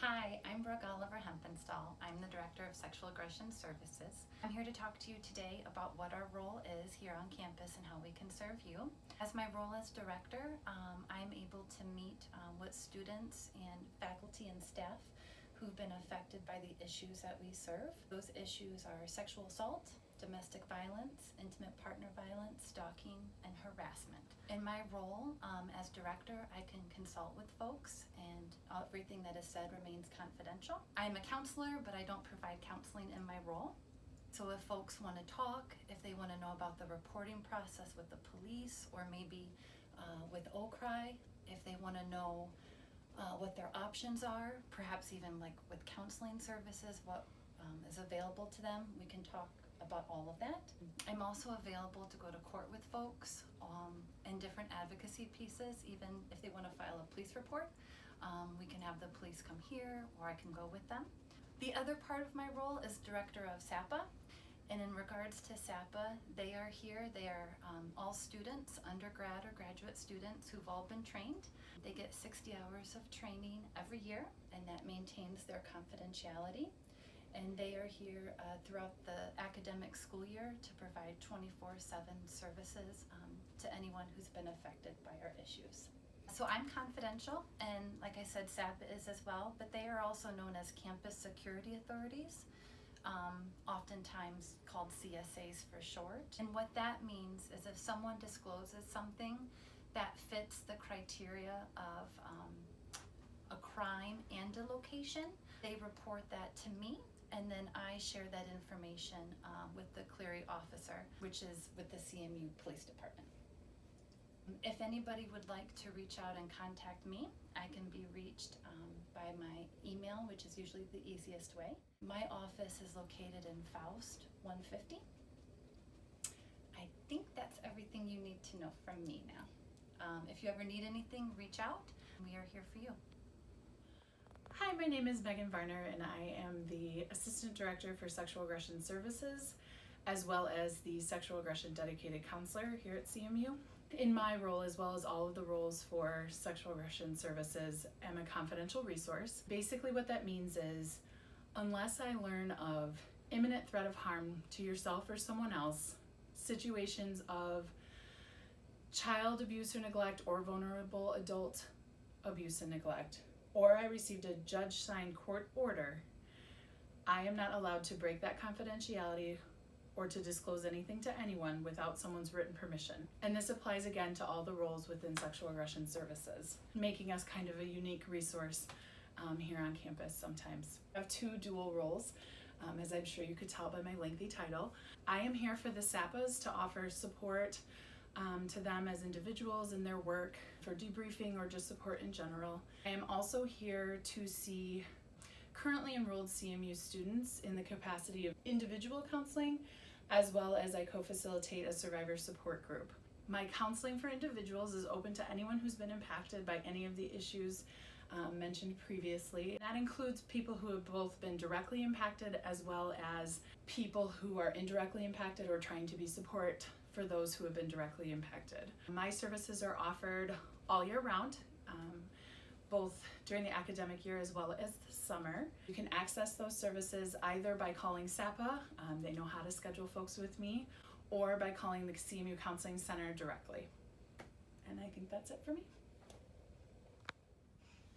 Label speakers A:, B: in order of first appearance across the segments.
A: Hi, I'm Brooke Oliver Hempenstall. I'm the Director of Sexual Aggression Services. I'm here to talk to you today about what our role is here on campus and how we can serve you. As my role as Director, I'm able to meet with students and faculty and staff who've been affected by the issues that we serve. Those issues are sexual assault, domestic violence, intimate partner violence, stalking, and harassment. In my role as director, I can consult with folks and everything that is said remains confidential. I'm a counselor, but I don't provide counseling in my role. So if folks want to talk, if they want to know about the reporting process with the police or maybe with OCRI, if they want to know what their options are, perhaps even like with counseling services, what is available to them, we can talk about all of that. I'm also available to go to court with folks in different advocacy pieces, even if they want to file a police report. We can have the police come here or I can go with them. The other part of my role is Director of SAPA. And in regards to SAPA, they are here. They are all students, undergrad or graduate students who've all been trained. They get 60 hours of training every year, and that maintains their confidentiality. And they are here throughout the academic school year to provide 24/7 services to anyone who's been affected by our issues. So I'm confidential, and like I said, SAPA is as well, but they are also known as Campus Security Authorities, oftentimes called CSAs for short. And what that means is if someone discloses something that fits the criteria of a crime and a location, they report that to me, and then I share that information with the Clery officer, which is with the CMU Police Department. If anybody would like to reach out and contact me, I can be reached by my email, which is usually the easiest way. My office is located in Faust 150. I think that's everything you need to know from me now. If you ever need anything, reach out. We are here for you.
B: Hi, my name is Megan Varner, and I am the Assistant Director for Sexual Aggression Services, as well as the Sexual Aggression Dedicated Counselor here at CMU. In my role, as well as all of the roles for Sexual Aggression Services, I'm a confidential resource. Basically what that means is, unless I learn of imminent threat of harm to yourself or someone else, situations of child abuse or neglect or vulnerable adult abuse and neglect, or I received a judge-signed court order, I am not allowed to break that confidentiality or to disclose anything to anyone without someone's written permission. And this applies again to all the roles within Sexual Aggression Services, making us kind of a unique resource here on campus sometimes. I have two dual roles, as I'm sure you could tell by my lengthy title. I am here for the SAPAs to offer support to them as individuals in their work, for debriefing or just support in general. I am also here to see currently enrolled CMU students in the capacity of individual counseling, as well as I co-facilitate a survivor support group. My counseling for individuals is open to anyone who's been impacted by any of the issues mentioned previously. That includes people who have both been directly impacted as well as people who are indirectly impacted or trying to be support for those who have been directly impacted. My services are offered all year round, both during the academic year as well as the summer. You can access those services either by calling SAPA, they know how to schedule folks with me, or by calling the CMU Counseling Center directly. And I think that's it for me.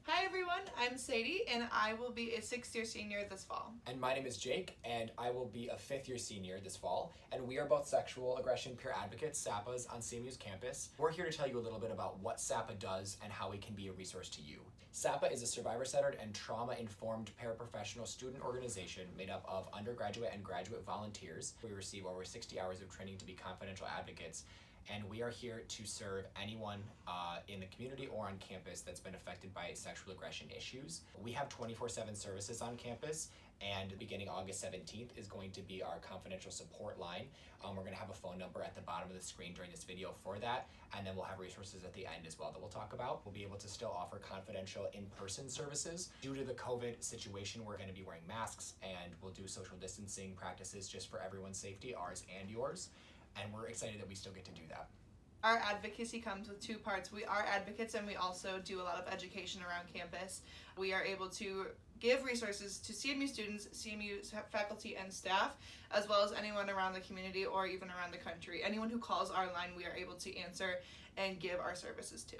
C: Hi everyone, I'm Sadie and I will be a 6th-year senior this fall.
D: And my name is Jake, and I will be a 5th-year senior this fall. And we are both sexual aggression peer advocates, SAPAs, on CMU's campus. We're here to tell you a little bit about what SAPA does and how we can be a resource to you. SAPA is a survivor-centered and trauma-informed paraprofessional student organization made up of undergraduate and graduate volunteers. We receive over 60 hours of training to be confidential advocates, and we are here to serve anyone in the community or on campus that's been affected by sexual aggression issues. We have 24/7 services on campus, and beginning August 17th is going to be our confidential support line. We're going to have a phone number at the bottom of the screen during this video for that, and then we'll have resources at the end as well that we'll talk about. We'll be able to still offer confidential in-person services. Due to the COVID situation, we're going to be wearing masks, and we'll do social distancing practices just for everyone's safety, ours and yours. And we're excited that we still get to do that.
C: Our advocacy comes with two parts. We are advocates and we also do a lot of education around campus. We are able to give resources to CMU students, CMU faculty and staff, as well as anyone around the community or even around the country. Anyone who calls our line, we are able to answer and give our services to.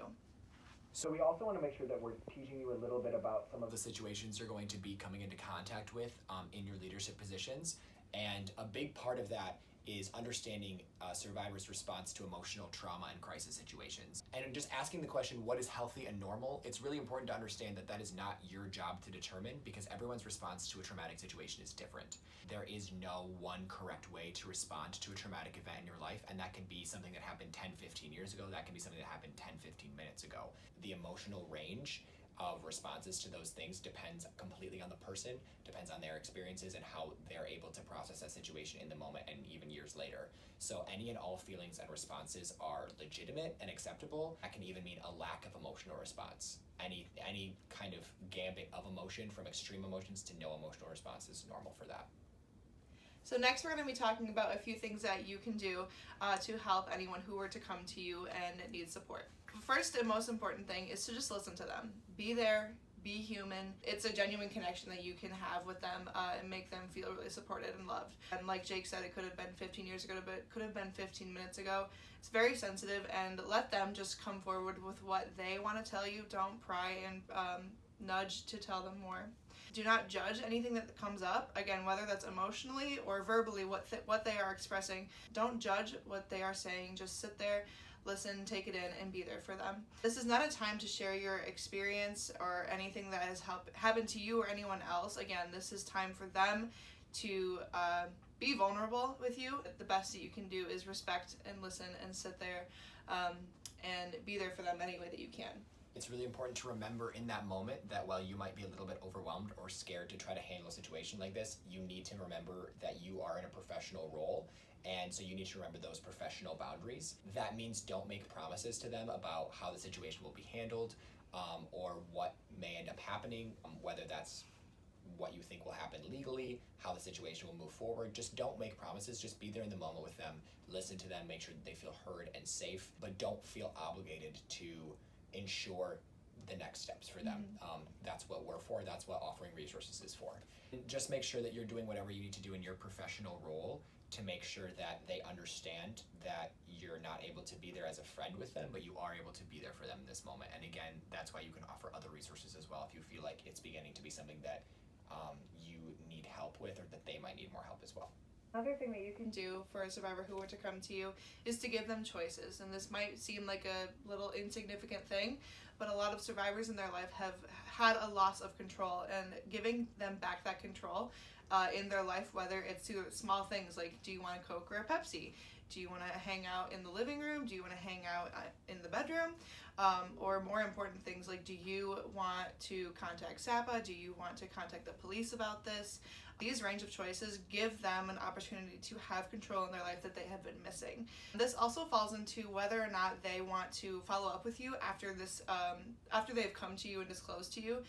D: So we also want to make sure that we're teaching you a little bit about some of the situations you're going to be coming into contact with in your leadership positions. And a big part of that is understanding survivors' response to emotional trauma and crisis situations. And just asking the question, what is healthy and normal? It's really important to understand that that is not your job to determine, because everyone's response to a traumatic situation is different. There is no one correct way to respond to a traumatic event in your life, and that can be something that happened 10, 15 years ago. That can be something that happened 10, 15 minutes ago. The emotional range of responses to those things depends completely on the person, depends on their experiences and how they're able to process that situation in the moment and even years later. So any and all feelings and responses are legitimate and acceptable. That can even mean a lack of emotional response. Any kind of gambit of emotion, from extreme emotions to no emotional response, is normal for that.
C: So next we're going to be talking about a few things that you can do to help anyone who were to come to you and need support. First and most important thing is to just listen to them. Be there, be human. It's a genuine connection that you can have with them and make them feel really supported and loved. And like Jake said, it could have been 15 years ago, but it could have been 15 minutes ago. It's very sensitive, and let them just come forward with what they want to tell you. Don't pry and nudge to tell them more. Do not judge anything that comes up. Again, whether that's emotionally or verbally, what they are expressing. Don't judge what they are saying. Just sit there, listen, take it in, and be there for them. This is not a time to share your experience or anything that has happened to you or anyone else. Again, this is time for them to be vulnerable with you. The best that you can do is respect and listen and sit there and be there for them any way that you can.
D: It's really important to remember in that moment that while you might be a little bit overwhelmed or scared to try to handle a situation like this, you need to remember that you are in a professional role, and so you need to remember those professional boundaries. That means don't make promises to them about how the situation will be handled or what may end up happening, whether that's what you think will happen legally, how the situation will move forward. Just don't make promises. Just be there in the moment with them, listen to them, make sure that they feel heard and safe, but don't feel obligated to ensure the next steps for them. That's what we're for. That's what offering resources is for. And just make sure that you're doing whatever you need to do in your professional role to make sure that they understand that you're not able to be there as a friend with them, but you are able to be there for them in this moment. And again, that's why you can offer other resources as well if you feel like it's beginning to be something that you need help with, or that they might need more help as well.
C: Another thing that you can do for a survivor who were to come to you is to give them choices. And this might seem like a little insignificant thing, but a lot of survivors in their life have had a loss of control, and giving them back that control in their life, whether it's to small things like, do you want a Coke or a Pepsi? Do you want to hang out in the living room? Do you want to hang out in the bedroom? Or more important things like, do you want to contact SAPA? Do you want to contact the police about this? These range of choices give them an opportunity to have control in their life that they have been missing. This also falls into whether or not they want to follow up with you after this, after they've come to you and disclosed to you.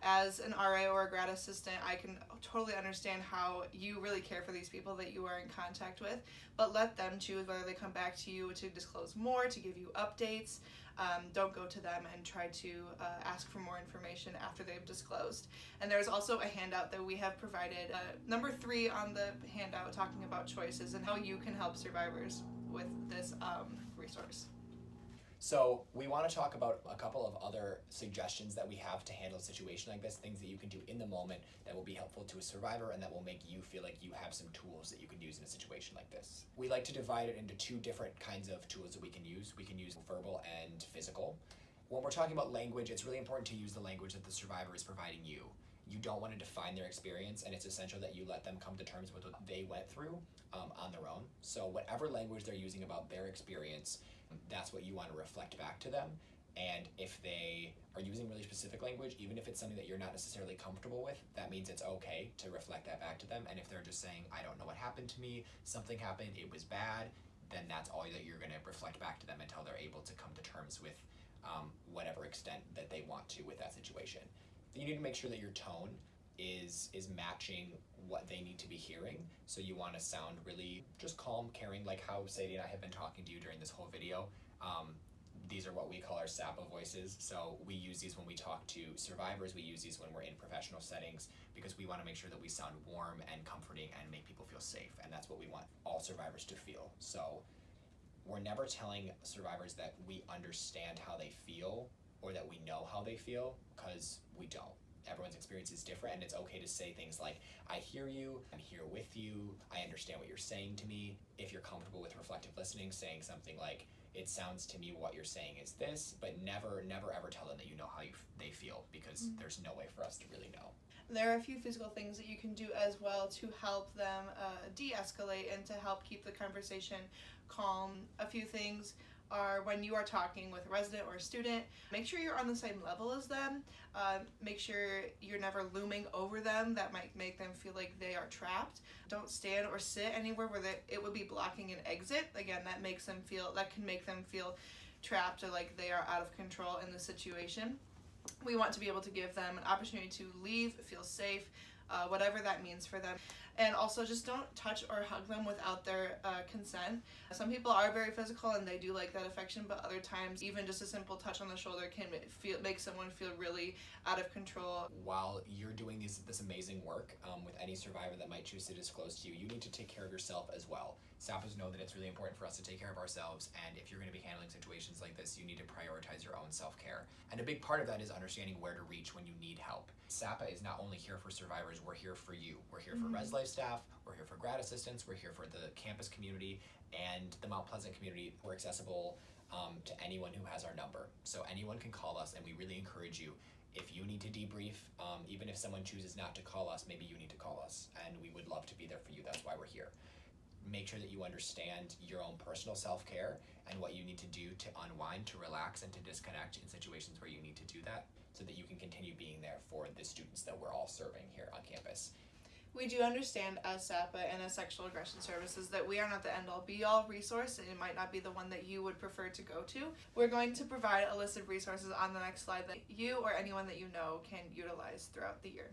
C: As an RA or a grad assistant, I can totally understand how you really care for these people that you are in contact with, but let them choose whether they come back to you to disclose more, to give you updates. Don't go to them and try to ask for more information after they've disclosed. And there's also a handout that we have provided, number 3 on the handout, talking about choices and how you can help survivors with this resource.
D: So we want to talk about a couple of other suggestions that we have to handle a situation like this, things that you can do in the moment that will be helpful to a survivor and that will make you feel like you have some tools that you can use in a situation like this. We like to divide it into 2 different kinds of tools that we can use. We can use verbal and physical. When we're talking about language, it's really important to use the language that the survivor is providing you. You don't want to define their experience, and it's essential that you let them come to terms with what they went through on their own. So whatever language they're using about their experience, that's what you want to reflect back to them. And if they are using really specific language, even if it's something that you're not necessarily comfortable with, that means it's okay to reflect that back to them. And if they're just saying, I don't know what happened to me, something happened, it was bad, then that's all that you're going to reflect back to them until they're able to come to terms with whatever extent that they want to with that situation. You need to make sure that your tone is matching what they need to be hearing. So you want to sound really just calm, caring, like how Sadie and I have been talking to you during this whole video. these are what we call our SAPA voices. So we use these when we talk to survivors. We use these when we're in professional settings because we want to make sure that we sound warm and comforting and make people feel safe. And that's what we want all survivors to feel. So we're never telling survivors that we understand how they feel or that we know how they feel, because we don't. Everyone's experience is different, and it's okay to say things like, I hear you, I'm here with you, I understand what you're saying to me. If you're comfortable with reflective listening, saying something like, it sounds to me what you're saying is this, but never ever tell them that you know how they feel, because there's no way for us to really know.
C: There are a few physical things that you can do as well to help them de-escalate and to help keep the conversation calm. A few things are when you are talking with a resident or a student, make sure you're on the same level as them. Make sure you're never looming over them. That might make them feel like they are trapped. Don't stand or sit anywhere where it would be blocking an exit. Again, that can make them feel trapped or like they are out of control in the situation. We want to be able to give them an opportunity to leave, feel safe, whatever that means for them. And also just don't touch or hug them without their consent. Some people are very physical and they do like that affection, but other times even just a simple touch on the shoulder can make someone feel really out of control.
D: While you're doing this amazing work with any survivor that might choose to disclose to you, you need to take care of yourself as well. SAPAs know that it's really important for us to take care of ourselves, and if you're going to be handling situations like this, you need to prioritize your own self-care. And a big part of that is understanding where to reach when you need help. SAPA is not only here for survivors, we're here for you. We're here for Res Life staff, we're here for grad assistants, we're here for the campus community and the Mount Pleasant community. We're accessible to anyone who has our number. So anyone can call us, and we really encourage you, if you need to debrief, even if someone chooses not to call us, maybe you need to call us, and we would love to be there for you. That's why we're here. Make sure that you understand your own personal self-care and what you need to do to unwind, to relax, and to disconnect in situations where you need to do that, so that you can continue being there for the students that we're all serving here on campus.
C: We do understand as SAPA and as Sexual Aggression Services that we are not the end-all be-all resource, and it might not be the one that you would prefer to go to. We're going to provide a list of resources on the next slide that you or anyone that you know can utilize throughout the year.